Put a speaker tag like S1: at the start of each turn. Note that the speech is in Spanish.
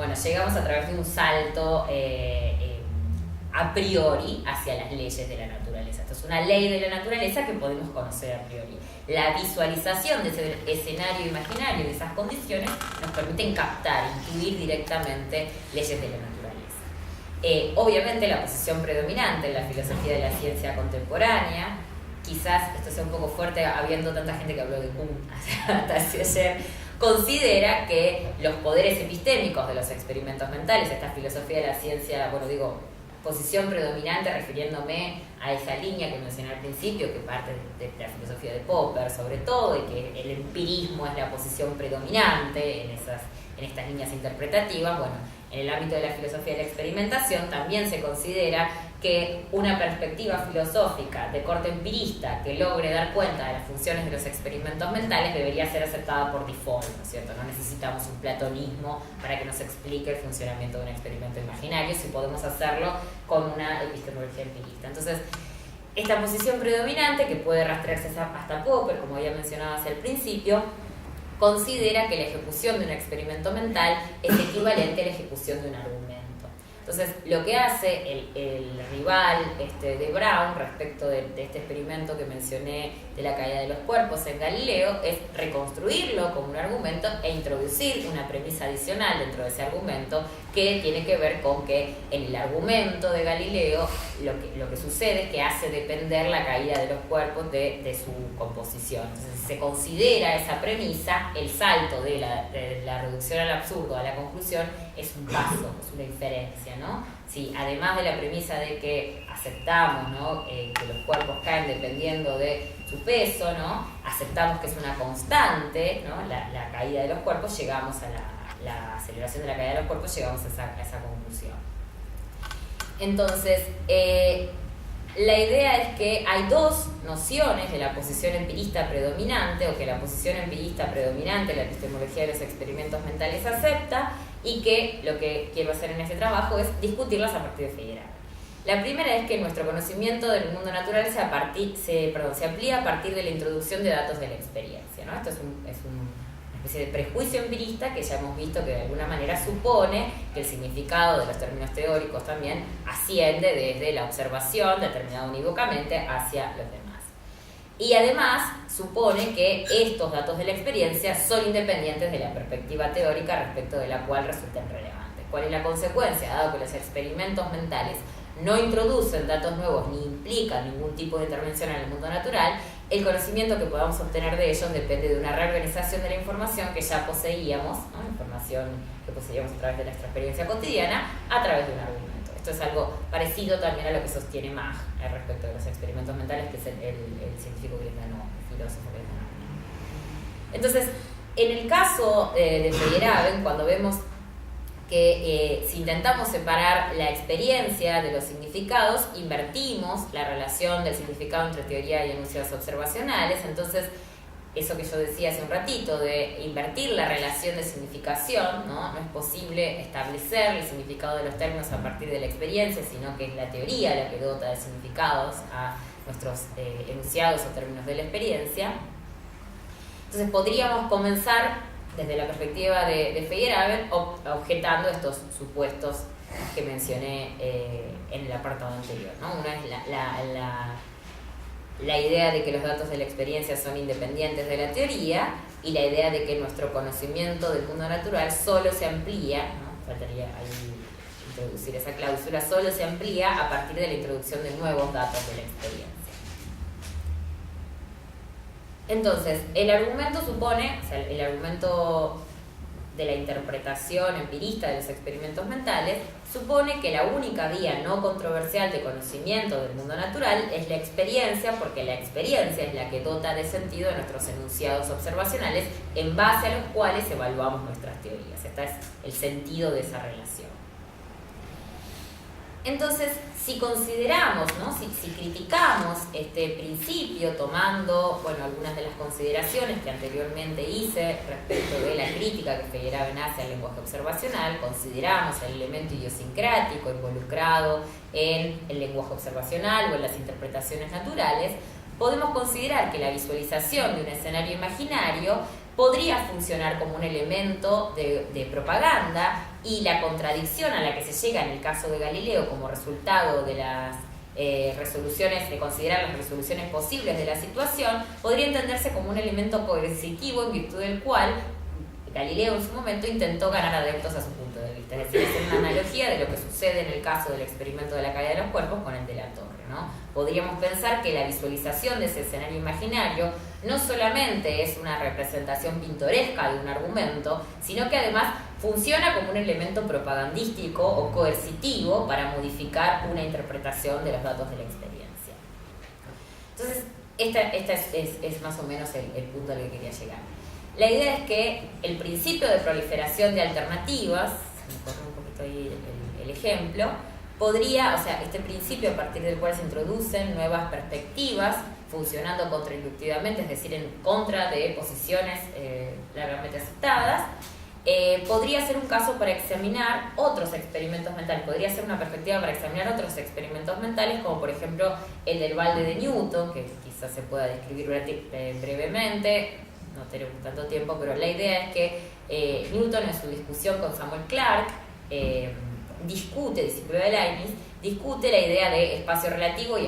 S1: bueno, llegamos a través de un salto a priori hacia las leyes de la naturaleza. Esto es una ley de la naturaleza que podemos conocer a priori. La visualización de ese escenario imaginario, de esas condiciones, nos permiten captar, intuir directamente leyes de la naturaleza. Obviamente la posición predominante en la filosofía de la ciencia contemporánea, quizás esto sea un poco fuerte habiendo tanta gente que habló de Kuhn hasta ayer, considera que los poderes epistémicos de los experimentos mentales, esta filosofía de la ciencia, bueno, digo, posición predominante refiriéndome a esa línea que mencioné al principio, que parte de la filosofía de Popper sobre todo, y que el empirismo es la posición predominante en estas líneas interpretativas. Bueno, en el ámbito de la filosofía de la experimentación también se considera que una perspectiva filosófica de corte empirista que logre dar cuenta de las funciones de los experimentos mentales debería ser aceptada por default, ¿no es cierto? No necesitamos un platonismo para que nos explique el funcionamiento de un experimento imaginario, si podemos hacerlo con una epistemología empirista. Entonces, esta posición predominante, que puede rastrearse hasta Popper, como había mencionado hacia el principio, considera que la ejecución de un experimento mental es equivalente a la ejecución de un argumento. Entonces, lo que hace el rival de Brown respecto de este experimento que mencioné de la caída de los cuerpos en Galileo es reconstruirlo como un argumento e introducir una premisa adicional dentro de ese argumento que tiene que ver con que en el argumento de Galileo lo que sucede es que hace depender la caída de los cuerpos de su composición. Entonces, si se considera esa premisa, el salto de la reducción al absurdo a la conclusión es un paso, es una inferencia, ¿no? Si además de la premisa de que aceptamos, ¿no?, que los cuerpos caen dependiendo de su peso, ¿no?, aceptamos que es una constante, ¿no?, la caída de los cuerpos, llegamos a la aceleración de la caída de los cuerpos, llegamos a esa conclusión. Entonces, la idea es que hay dos nociones de la posición empirista predominante, o que la posición empirista predominante, la epistemología de los experimentos mentales, acepta, y que lo que quiero hacer en este trabajo es discutirlas a partir de Feyerabend. La primera es que nuestro conocimiento del mundo natural se amplía a partir de la introducción de datos de la experiencia, ¿no? Esto es una especie de prejuicio empirista que ya hemos visto que de alguna manera supone que el significado de los términos teóricos también asciende desde la observación, determinada unívocamente, hacia los demás. Y además supone que estos datos de la experiencia son independientes de la perspectiva teórica respecto de la cual resultan relevantes. ¿Cuál es la consecuencia? Dado que los experimentos mentales no introducen datos nuevos ni implican ningún tipo de intervención en el mundo natural, el conocimiento que podamos obtener de ellos depende de una reorganización de la información que ya poseíamos, ¿no?, información que poseíamos a través de nuestra experiencia cotidiana, a través de un argumento. Esto es algo parecido también a lo que sostiene Mach respecto de los experimentos mentales, que es el científico que les ganó, el filósofo que les ganó. Entonces, en el caso de Feyerabend, cuando vemos que si intentamos separar la experiencia de los significados, invertimos la relación del significado entre teoría y enunciados observacionales. Entonces, eso que yo decía hace un ratito, de invertir la relación de significación, ¿no? No es posible establecer el significado de los términos a partir de la experiencia, sino que es la teoría la que dota de significados a nuestros enunciados o términos de la experiencia. Entonces, podríamos comenzar desde la perspectiva de Feyerabend, objetando estos supuestos que mencioné en el apartado anterior, ¿no? Una es la idea de que los datos de la experiencia son independientes de la teoría, y la idea de que nuestro conocimiento del mundo natural solo se amplía, ¿no?, faltaría ahí introducir esa cláusula, solo se amplía a partir de la introducción de nuevos datos de la experiencia. Entonces, el argumento supone, o sea, el argumento de la interpretación empirista de los experimentos mentales, supone que la única vía no controversial de conocimiento del mundo natural es la experiencia, porque la experiencia es la que dota de sentido a nuestros enunciados observacionales, en base a los cuales evaluamos nuestras teorías. Este es el sentido de esa relación. Entonces, si consideramos, ¿no?, si criticamos este principio tomando, bueno, algunas de las consideraciones que anteriormente hice respecto de la crítica que Feyerabend hace al lenguaje observacional, consideramos el elemento idiosincrático involucrado en el lenguaje observacional o en las interpretaciones naturales, podemos considerar que la visualización de un escenario imaginario podría funcionar como un elemento de propaganda, y la contradicción a la que se llega en el caso de Galileo como resultado de las resoluciones, de considerar las resoluciones posibles de la situación, podría entenderse como un elemento coercitivo en virtud del cual Galileo en su momento intentó ganar adeptos a su punto de vista. Es decir, es una analogía de lo que sucede en el caso del experimento de la caída de los cuerpos con el de la torre, ¿no? Podríamos pensar que la visualización de ese escenario imaginario no solamente es una representación pintoresca de un argumento, sino que además funciona como un elemento propagandístico o coercitivo para modificar una interpretación de los datos de la experiencia. Entonces, esta es más o menos el punto al que quería llegar. La idea es que el principio de proliferación de alternativas, me corre un poquito ahí el ejemplo, podría, o sea, este principio a partir del cual se introducen nuevas perspectivas, funcionando contrainductivamente, es decir, en contra de posiciones largamente aceptadas, podría ser un caso para examinar otros experimentos mentales, podría ser una perspectiva para examinar otros experimentos mentales, como por ejemplo el del balde de Newton, que quizás se pueda describir brevemente, no tenemos tanto tiempo, pero la idea es que Newton en su discusión con Samuel Clarke, discute, discípulo de Leibniz, discute la idea de espacio relativo y